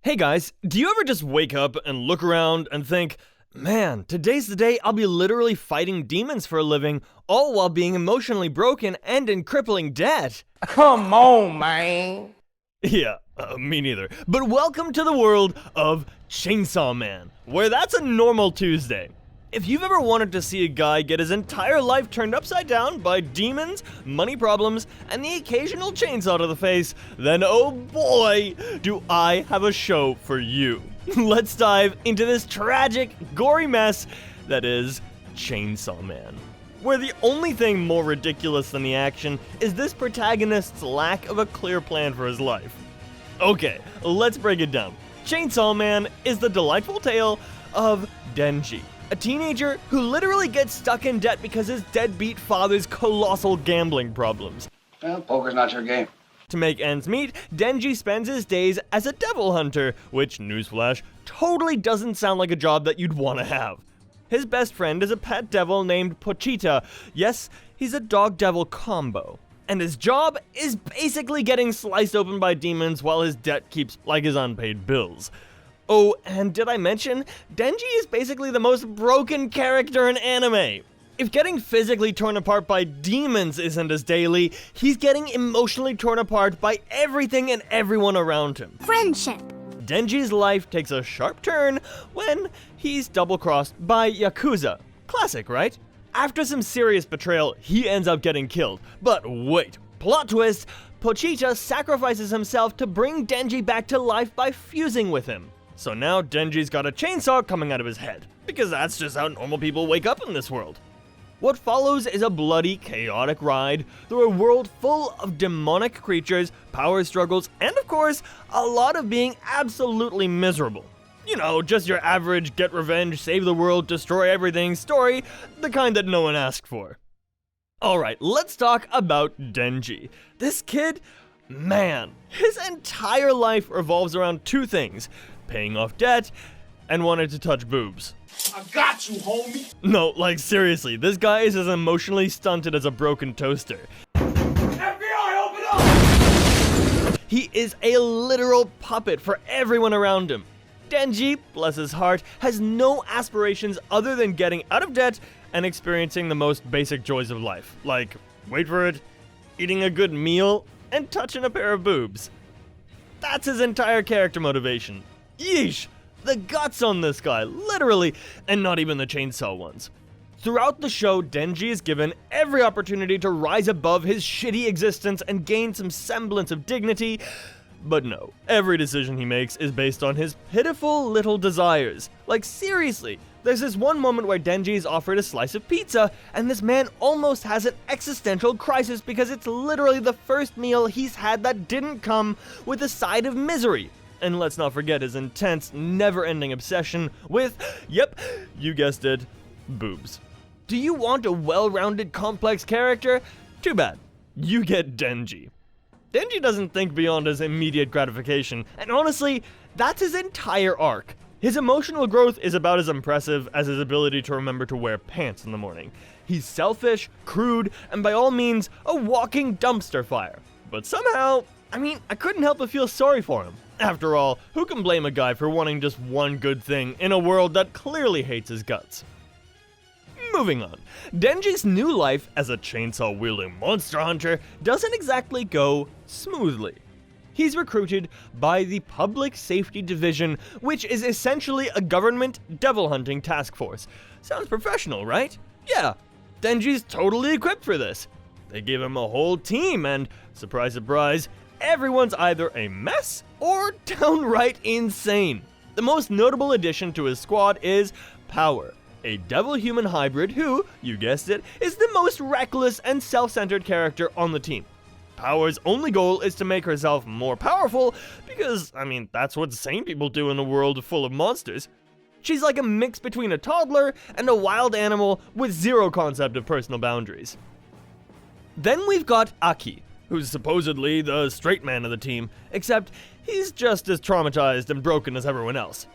Hey guys, do you ever just wake up and look around and think, man, today's the day I'll be literally fighting demons for a living, all while being emotionally broken and in crippling debt? Come on, man. Yeah, me neither. But welcome to the world of Chainsaw Man, where that's a normal Tuesday. If you've ever wanted to see a guy get his entire life turned upside down by demons, money problems, and the occasional chainsaw to the face, then oh boy, do I have a show for you. Let's dive into this tragic, gory mess that is Chainsaw Man, where the only thing more ridiculous than the action is this protagonist's lack of a clear plan for his life. Okay, let's break it down. Chainsaw Man is the delightful tale of Denji, a teenager who literally gets stuck in debt because his deadbeat father's colossal gambling problems. Well, poker's not your game. To make ends meet, Denji spends his days as a devil hunter, which, newsflash, totally doesn't sound like a job that you'd want to have. His best friend is a pet devil named Pochita. Yes, he's a dog-devil combo. And his job is basically getting sliced open by demons while his debt keeps like his unpaid bills. Oh, and did I mention, Denji is basically the most broken character in anime. If getting physically torn apart by demons isn't his daily, he's getting emotionally torn apart by everything and everyone around him. Friendship. Denji's life takes a sharp turn when he's double-crossed by Yakuza. Classic, right? After some serious betrayal, he ends up getting killed. But wait, plot twist, Pochita sacrifices himself to bring Denji back to life by fusing with him. So now Denji's got a chainsaw coming out of his head, because that's just how normal people wake up in this world. What follows is a bloody, chaotic ride through a world full of demonic creatures, power struggles, and of course, a lot of being absolutely miserable. You know, just your average get revenge, save the world, destroy everything story, the kind that no one asked for. Alright, let's talk about Denji. This kid, man, his entire life revolves around two things: paying off debt, and wanted to touch boobs. I got you, homie. No, like seriously, this guy is as emotionally stunted as a broken toaster. FBI, open up! He is a literal puppet for everyone around him. Denji, bless his heart, has no aspirations other than getting out of debt and experiencing the most basic joys of life, like, wait for it, eating a good meal and touching a pair of boobs. That's his entire character motivation. Yeesh, the guts on this guy, literally, and not even the chainsaw ones. Throughout the show, Denji is given every opportunity to rise above his shitty existence and gain some semblance of dignity, but no, every decision he makes is based on his pitiful little desires. Like seriously, there's this one moment where Denji is offered a slice of pizza, and this man almost has an existential crisis because it's literally the first meal he's had that didn't come with a side of misery. And let's not forget his intense, never-ending obsession with, yep, you guessed it, boobs. Do you want a well-rounded, complex character? Too bad. You get Denji. Denji doesn't think beyond his immediate gratification, and honestly, that's his entire arc. His emotional growth is about as impressive as his ability to remember to wear pants in the morning. He's selfish, crude, and by all means, a walking dumpster fire. But somehow, I couldn't help but feel sorry for him. After all, who can blame a guy for wanting just one good thing in a world that clearly hates his guts? Moving on, Denji's new life as a chainsaw-wielding monster hunter doesn't exactly go smoothly. He's recruited by the Public Safety Division, which is essentially a government devil hunting task force. Sounds professional, right? Yeah, Denji's totally equipped for this. They give him a whole team and, surprise surprise, everyone's either a mess or downright insane. The most notable addition to his squad is Power, a devil-human hybrid who, you guessed it, is the most reckless and self-centered character on the team. Power's only goal is to make herself more powerful because, that's what sane people do in a world full of monsters. She's like a mix between a toddler and a wild animal with zero concept of personal boundaries. Then we've got Aki, who's supposedly the straight man of the team, except he's just as traumatized and broken as everyone else.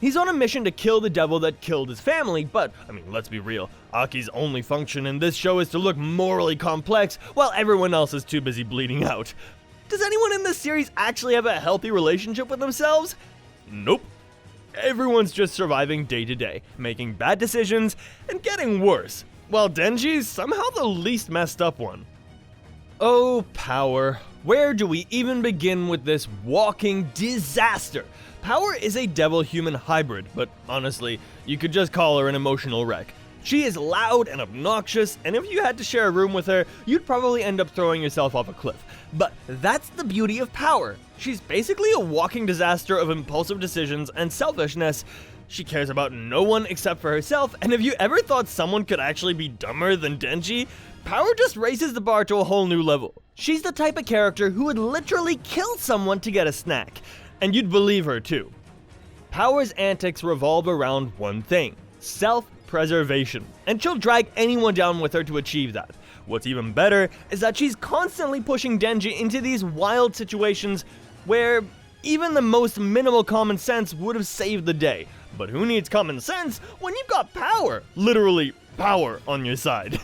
He's on a mission to kill the devil that killed his family, but, let's be real, Aki's only function in this show is to look morally complex, while everyone else is too busy bleeding out. Does anyone in this series actually have a healthy relationship with themselves? Nope. Everyone's just surviving day to day, making bad decisions, and getting worse, while Denji's somehow the least messed up one. Oh, Power. Where do we even begin with this walking disaster? Power is a devil-human hybrid, but honestly, you could just call her an emotional wreck. She is loud and obnoxious, and if you had to share a room with her, you'd probably end up throwing yourself off a cliff. But that's the beauty of Power. She's basically a walking disaster of impulsive decisions and selfishness. She cares about no one except for herself, and if you ever thought someone could actually be dumber than Denji, Power just raises the bar to a whole new level. She's the type of character who would literally kill someone to get a snack, and you'd believe her too. Power's antics revolve around one thing: self-preservation, and she'll drag anyone down with her to achieve that. What's even better is that she's constantly pushing Denji into these wild situations where even the most minimal common sense would have saved the day. But who needs common sense when you've got power? Literally, power on your side.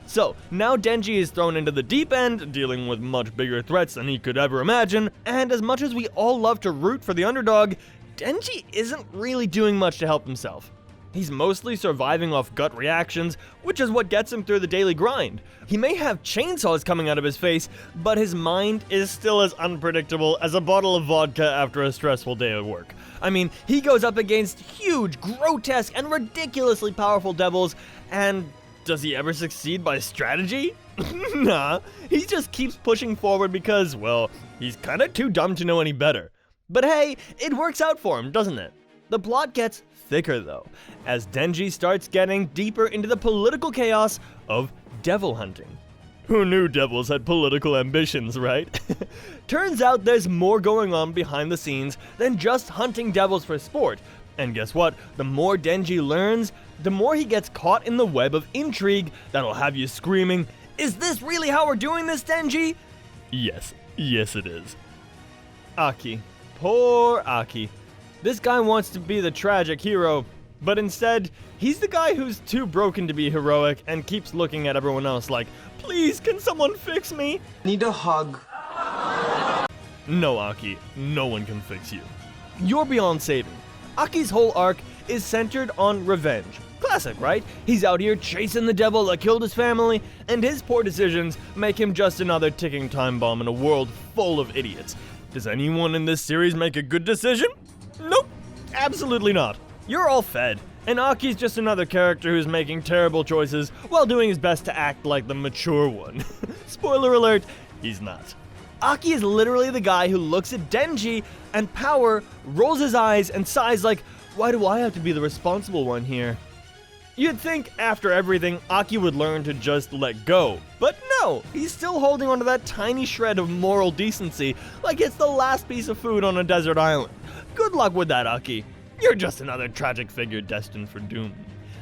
So, now Denji is thrown into the deep end, dealing with much bigger threats than he could ever imagine, and as much as we all love to root for the underdog, Denji isn't really doing much to help himself. He's mostly surviving off gut reactions, which is what gets him through the daily grind. He may have chainsaws coming out of his face, but his mind is still as unpredictable as a bottle of vodka after a stressful day at work. I mean, he goes up against huge, grotesque, and ridiculously powerful devils, and does he ever succeed by strategy? Nah, he just keeps pushing forward because, well, he's kinda too dumb to know any better. But hey, it works out for him, doesn't it? The plot gets thicker though, as Denji starts getting deeper into the political chaos of devil hunting. Who knew devils had political ambitions, right? Turns out there's more going on behind the scenes than just hunting devils for sport. And guess what? The more Denji learns, the more he gets caught in the web of intrigue that'll have you screaming, "Is this really how we're doing this, Denji?" Yes it is. Aki. Poor Aki. This guy wants to be the tragic hero, but instead, he's the guy who's too broken to be heroic and keeps looking at everyone else like, "Please, can someone fix me?" Need a hug. No, Aki, no one can fix you. You're beyond saving. Aki's whole arc is centered on revenge. Classic, right? He's out here chasing the devil that killed his family, and his poor decisions make him just another ticking time bomb in a world full of idiots. Does anyone in this series make a good decision? Nope, absolutely not. You're all fed, and Aki's just another character who's making terrible choices while doing his best to act like the mature one. Spoiler alert, he's not. Aki is literally the guy who looks at Denji and Power, rolls his eyes, and sighs like, "Why do I have to be the responsible one here?" You'd think after everything, Aki would learn to just let go. But no, he's still holding onto that tiny shred of moral decency like it's the last piece of food on a desert island. Good luck with that, Aki. You're just another tragic figure destined for doom.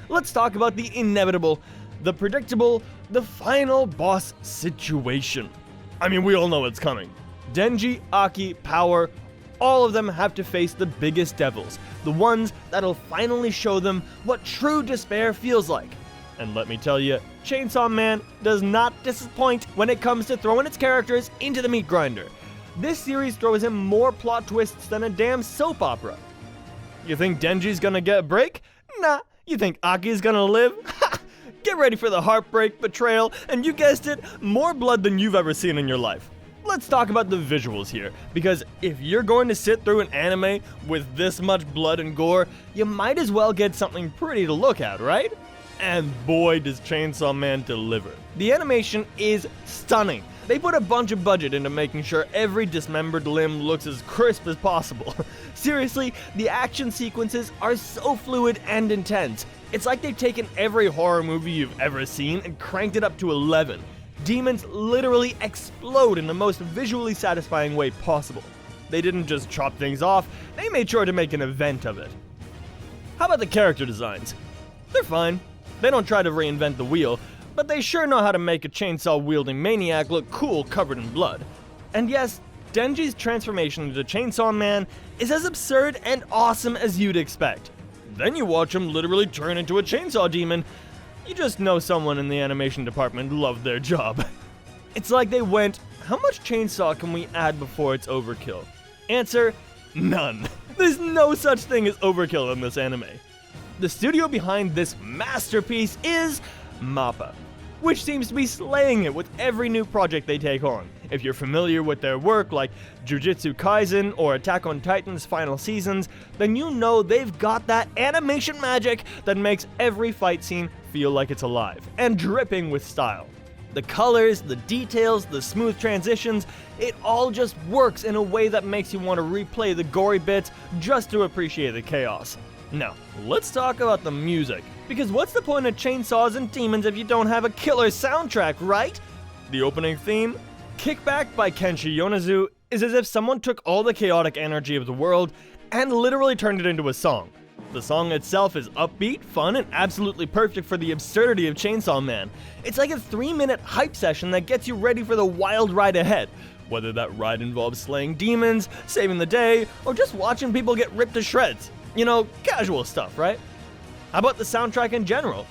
Let's talk about the inevitable, the predictable, the final boss situation. I mean, we all know it's coming. Denji, Aki, Power, all of them have to face the biggest devils, the ones that'll finally show them what true despair feels like. And let me tell you, Chainsaw Man does not disappoint when it comes to throwing its characters into the meat grinder. This series throws in more plot twists than a damn soap opera. You think Denji's gonna get a break? Nah. You think Aki's gonna live? Ha! Get ready for the heartbreak, betrayal, and you guessed it, more blood than you've ever seen in your life. Let's talk about the visuals here, because if you're going to sit through an anime with this much blood and gore, you might as well get something pretty to look at, right? And boy, does Chainsaw Man deliver. The animation is stunning. They put a bunch of budget into making sure every dismembered limb looks as crisp as possible. Seriously, the action sequences are so fluid and intense. It's like they've taken every horror movie you've ever seen and cranked it up to 11. Demons literally explode in the most visually satisfying way possible. They didn't just chop things off, they made sure to make an event of it. How about the character designs? They're fine. They don't try to reinvent the wheel, but they sure know how to make a chainsaw-wielding maniac look cool covered in blood. And yes, Denji's transformation into Chainsaw Man is as absurd and awesome as you'd expect. Then you watch him literally turn into a chainsaw demon. You just know someone in the animation department loved their job. It's like they went, how much chainsaw can we add before it's overkill? Answer, None. There's no such thing as overkill in this anime. The studio behind this masterpiece is MAPPA, which seems to be slaying it with every new project they take on. If you're familiar with their work like Jujutsu Kaisen or Attack on Titan's final seasons, then you know they've got that animation magic that makes every fight scene feel like it's alive and dripping with style. The colors, the details, the smooth transitions, it all just works in a way that makes you want to replay the gory bits just to appreciate the chaos. Now, let's talk about the music, because what's the point of chainsaws and demons if you don't have a killer soundtrack, right? The opening theme, Kickback by Kenshi Yonezu, is as if someone took all the chaotic energy of the world and literally turned it into a song. The song itself is upbeat, fun, and absolutely perfect for the absurdity of Chainsaw Man. It's like a 3-minute hype session that gets you ready for the wild ride ahead, whether that ride involves slaying demons, saving the day, or just watching people get ripped to shreds. You know, casual stuff, right? How about the soundtrack in general?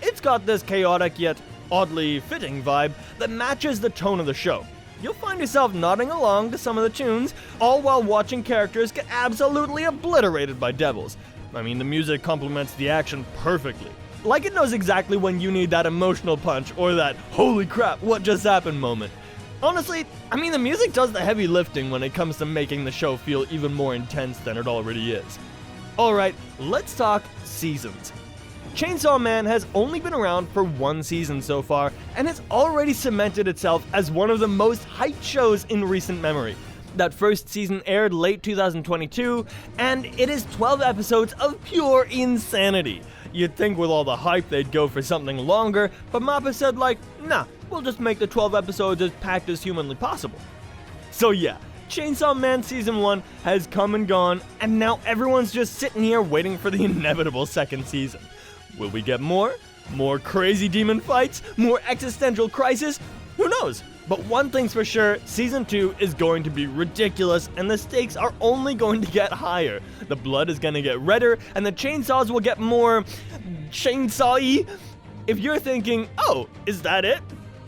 It's got this chaotic yet oddly fitting vibe that matches the tone of the show. You'll find yourself nodding along to some of the tunes, all while watching characters get absolutely obliterated by devils. I mean, the music complements the action perfectly. Like it knows exactly when you need that emotional punch or that holy crap, what just happened moment. Honestly, I mean, the music does the heavy lifting when it comes to making the show feel even more intense than it already is. Alright, let's talk seasons. Chainsaw Man has only been around for 1 season so far, and has already cemented itself as one of the most hyped shows in recent memory. That first season aired late 2022, and it is 12 episodes of pure insanity. You'd think with all the hype they'd go for something longer, but MAPPA said like, nah, we'll just make the 12 episodes as packed as humanly possible. So yeah, Chainsaw Man Season 1 has come and gone, and now everyone's just sitting here waiting for the inevitable second season. Will we get more? More crazy demon fights? More existential crisis? Who knows? But one thing's for sure, Season 2 is going to be ridiculous, and the stakes are only going to get higher. The blood is going to get redder, and the chainsaws will get more chainsaw-y. If you're thinking, oh, is that it?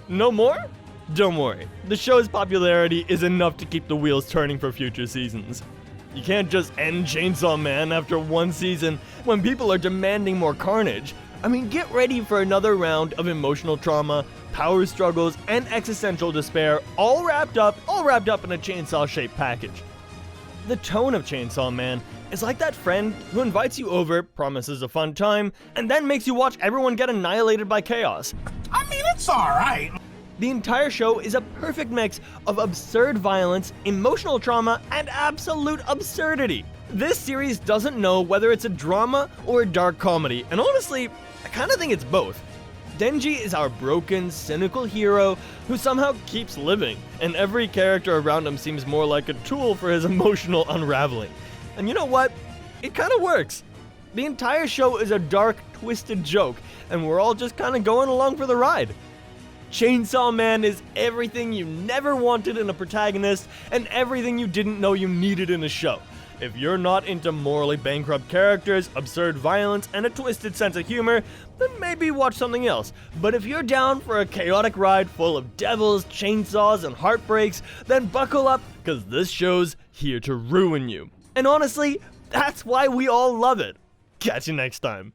No more? Don't worry, the show's popularity is enough to keep the wheels turning for future seasons. You can't just end Chainsaw Man after 1 season when people are demanding more carnage. I mean, get ready for another round of emotional trauma, power struggles, and existential despair, all wrapped up in a chainsaw-shaped package. The tone of Chainsaw Man is like that friend who invites you over, promises a fun time, and then makes you watch everyone get annihilated by chaos. I mean, it's alright. The entire show is a perfect mix of absurd violence, emotional trauma, and absolute absurdity. This series doesn't know whether it's a drama or a dark comedy, and honestly, I kinda think it's both. Denji is our broken, cynical hero who somehow keeps living, and every character around him seems more like a tool for his emotional unraveling. And you know what? It kinda works. The entire show is a dark, twisted joke, and we're all just kinda going along for the ride. Chainsaw Man is everything you never wanted in a protagonist, and everything you didn't know you needed in a show. If you're not into morally bankrupt characters, absurd violence, and a twisted sense of humor, then maybe watch something else. But if you're down for a chaotic ride full of devils, chainsaws, and heartbreaks, then buckle up, cause this show's here to ruin you. And honestly, that's why we all love it. Catch you next time.